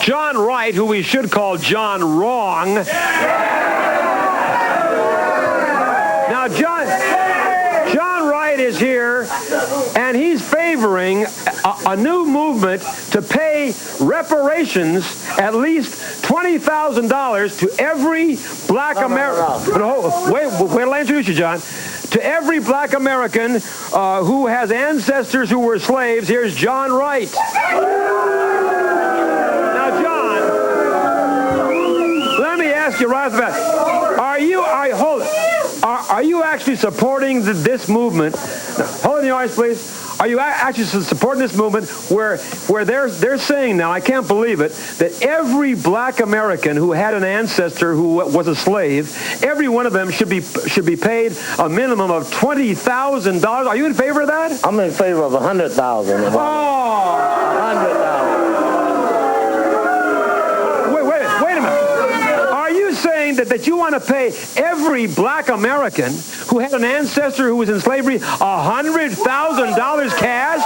John Wright, who we should call John Wrong. Now, John Wright is here, and he's favoring a new movement to pay reparations, at least $20,000 to every black American. Wait till I introduce you, John. To every black American who has ancestors who were slaves. Here's John Wright. Now, John, let me ask you right off the bat: Are you actually supporting this movement? Hold on the audience, please. Are you actually supporting this movement where they're saying now, I can't believe it, that every black American who had an ancestor who was a slave, every one of them should be paid a minimum of $20,000? Are you in favor of that? I'm in favor of $100,000. Oh! $100,000. Wait a minute. Are you saying that you want to pay every black American who had an ancestor who was in slavery $100,000 cash?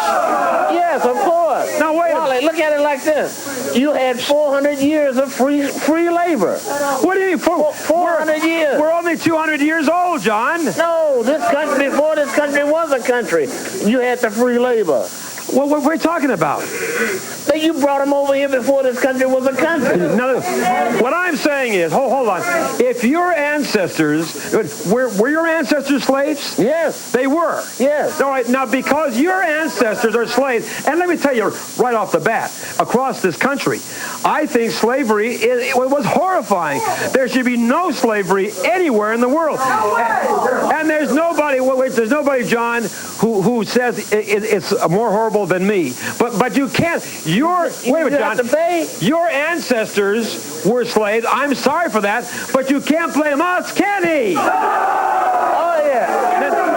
Yes, of course. Now wait. Wally, look at it like this. You had 400 years of free labor. What do you mean? 400 years. We're only 200 years old, John. No, this country, before this country was a country, you had the free labor. What we're talking about? But you brought them over here before this country was a country. No, what I'm saying is, hold on. If your ancestors, were your ancestors slaves? Yes. They were? Yes. All right, now because your ancestors are slaves, and let me tell you right off the bat, across this country, I think slavery it was horrifying. There should be no slavery anywhere in the world. And there's nobody, John, who says it's more horrible than me. But you can't. Wait a minute, John. Your ancestors were slaves. I'm sorry for that, but you can't blame us, can he? Oh yeah.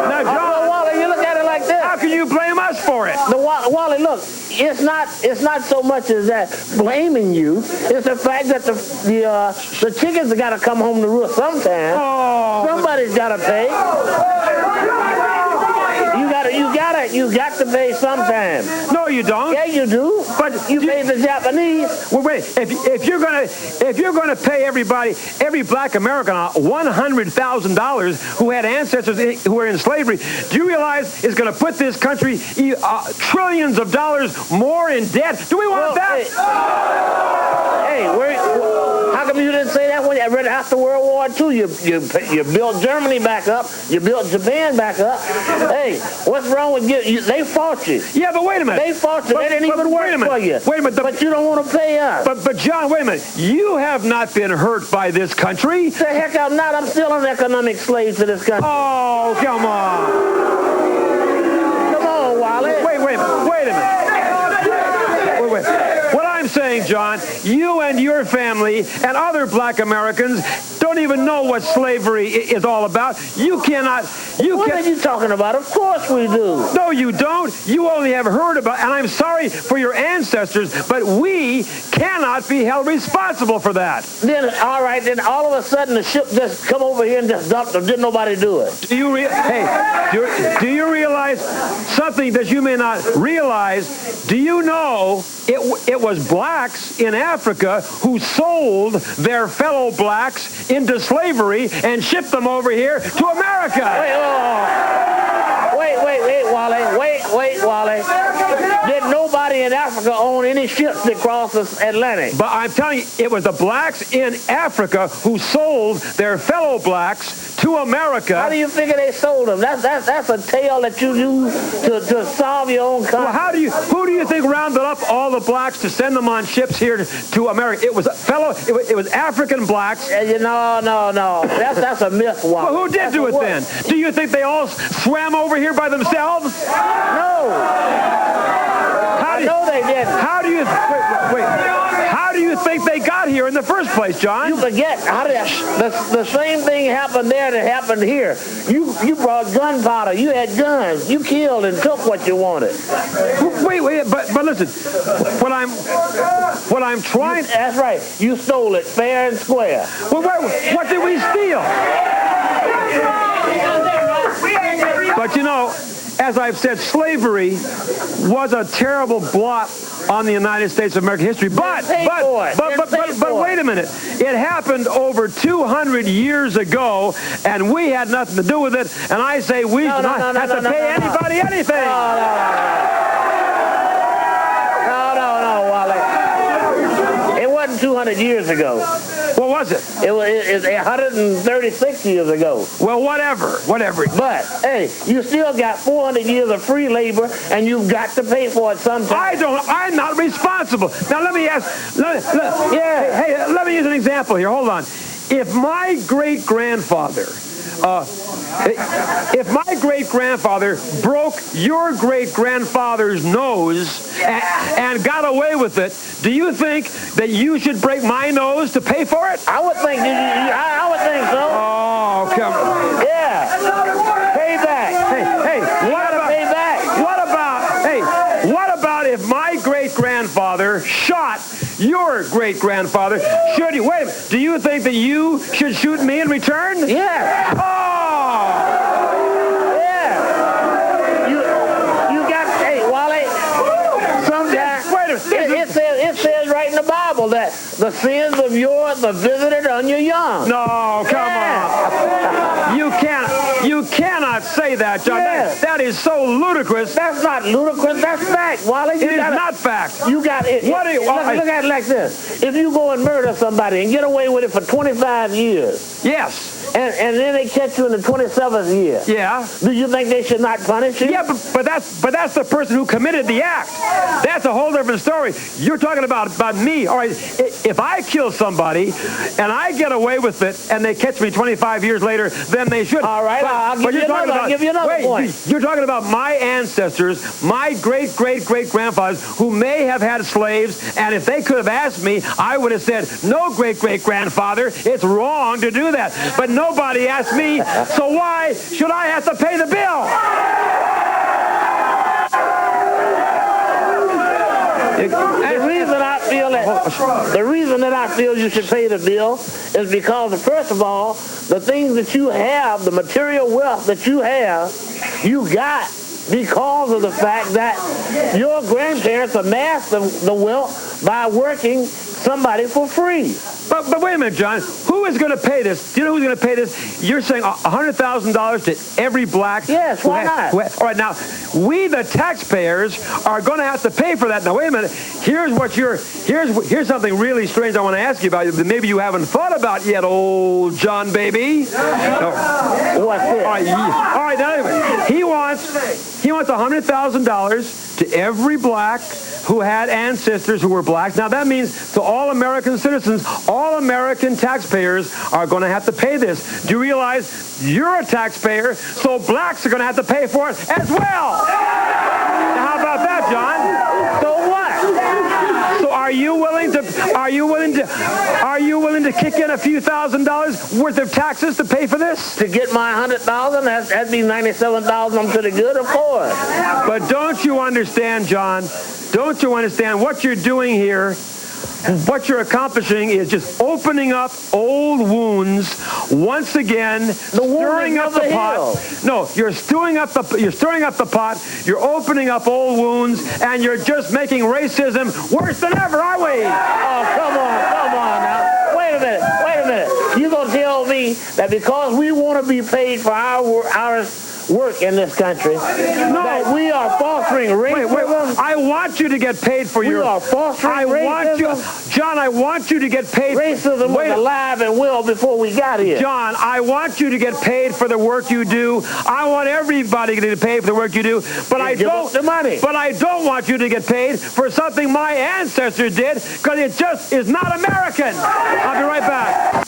Now, John, Wally, you look at it like this. How can you blame us for it? Wally, look, it's not so much as that blaming you. It's the fact that the chickens got to come home to roost sometime. Oh. Somebody's got to pay. You got to pay sometime. No, you don't. Yeah, you do. But you pay the Japanese. Well, wait. If you're gonna pay every black American $100,000 who had ancestors who were in slavery, do you realize it's going to put this country trillions of dollars more in debt? Do we want that? Hey, how come you didn't say that when you read after World War II? You built Germany back up. You built Japan back up. Hey, what's wrong with you? They fought you. Yeah, but wait a minute. They fought you. They didn't even work for you. Wait a minute. But you don't want to pay us. But John, wait a minute. You have not been hurt by this country. The heck I'm not. I'm still an economic slave to this country. Oh, come on. Come on, Wally. Wait a minute. Wait. What I'm saying, John, you and your family and other black Americans don't even know what slavery is all about. What are you talking about? Of course we do. No, you don't. You only have heard about, and I'm sorry for your ancestors, but we cannot be held responsible for that. Then, all right, then all of a sudden the ship just come over here and just dumped them. Didn't nobody do it. Do you realize something that you may not realize? Do you know it was blacks in Africa who sold their fellow blacks into slavery and shipped them over here to America? Wait, Wally. Did nobody in Africa own any ships that crossed the Atlantic? But I'm telling you, it was the blacks in Africa who sold their fellow blacks to America. How do you figure they sold them? That's a tale that you use to solve your own country. Well, who do you think rounded up all the blacks to send them on ships here to America? It was African blacks. No. That's a myth, Wally. Well, who did do it then? Do you think they all swam over here by themselves? No. I know they didn't. How do you think they got here in the first place, John? You forget the same thing happened there that happened here. You brought gunpowder. You had guns. You killed and took what you wanted. Wait, but listen. What I'm trying. That's right. You stole it fair and square. Well, what did we steal? But you know, as I've said, slavery was a terrible blot on the United States of American history. But wait a minute. It happened over 200 years ago, and we had nothing to do with it. And I say we should not have to pay anybody anything. No, Wally. It wasn't 200 years ago. What was it? It was 136 years ago. Well, whatever. But, hey, you still got 400 years of free labor, and you've got to pay for it sometime. I'm not responsible. Now, let me ask. Let me use an example here. Hold on. If my great-grandfather broke your great-grandfather's nose and got away with it, do you think that you should break my nose to pay for it? I would think so. Oh, come on. Yeah. Pay back. Hey, Pay back. What about if my great-grandfather shot your great-grandfather? Wait a minute. Do you think that you should shoot me in return? Yeah. Oh! Yeah. You got, hey, Wally, sometimes it says right in the Bible that the sins of yours are visited on your young. No, come on. You cannot say that, John. Yeah. That is so ludicrous. That's not ludicrous. That's fact, Wally. It is not fact. You got it. Look at it like this. If you go and murder somebody and get away with it for 25 years. Yes. And then they catch you in the 27th year. Yeah. Do you think they should not punish you? Yeah, but that's the person who committed the act. That's a whole different story. You're talking about me. All right, if I kill somebody and I get away with it and they catch me 25 years later, then they should. All right, I'll give you another point. You're talking about my ancestors, my great-great-great-grandfathers who may have had slaves, and if they could have asked me, I would have said, no, great-great-grandfather, it's wrong to do that. But nobody asked me, so why should I have to pay the bill? The reason that I feel you should pay the bill is because, first of all, the things that you have, the material wealth that you have, you got because of the fact that your grandparents amassed the wealth by working somebody for free. But wait a minute, John. Who is going to pay this? Do you know who's going to pay this? You're saying $100,000 to every black? Yes, why not? All right, now, we, the taxpayers, are going to have to pay for that. Now, wait a minute. Here's something really strange I want to ask you about that maybe you haven't thought about yet, old John baby. No. What's this? All right, now, anyway, he wants $100,000 to every black who had ancestors who were blacks. Now, that means to all American citizens, all American taxpayers are going to have to pay this. Do you realize you're a taxpayer, so blacks are going to have to pay for it as well? Now, how about that, John? So what? So are you willing to kick in a few $1,000s worth of taxes to pay for this? To get my $100,000, that'd be $97,000. I'm to the good, of course. But don't you understand, John? Don't you understand what you're doing here? What you're accomplishing is just opening up old wounds once again, stirring up the pot. No, you're stirring up the pot. You're opening up old wounds, and you're just making racism worse than ever, are we? Oh, come on now. Wait a minute. You gonna tell me that because we want to be paid for our work in this country, that we are fostering racism? Wait. I want you to get paid for your... We are fostering racism? John, I want you to get paid... Racism was alive and well before we got here. John, I want you to get paid for the work you do. I want everybody to get paid for the work you do, but I don't want you to get paid for something my ancestors did, because it just is not American. I'll be right back.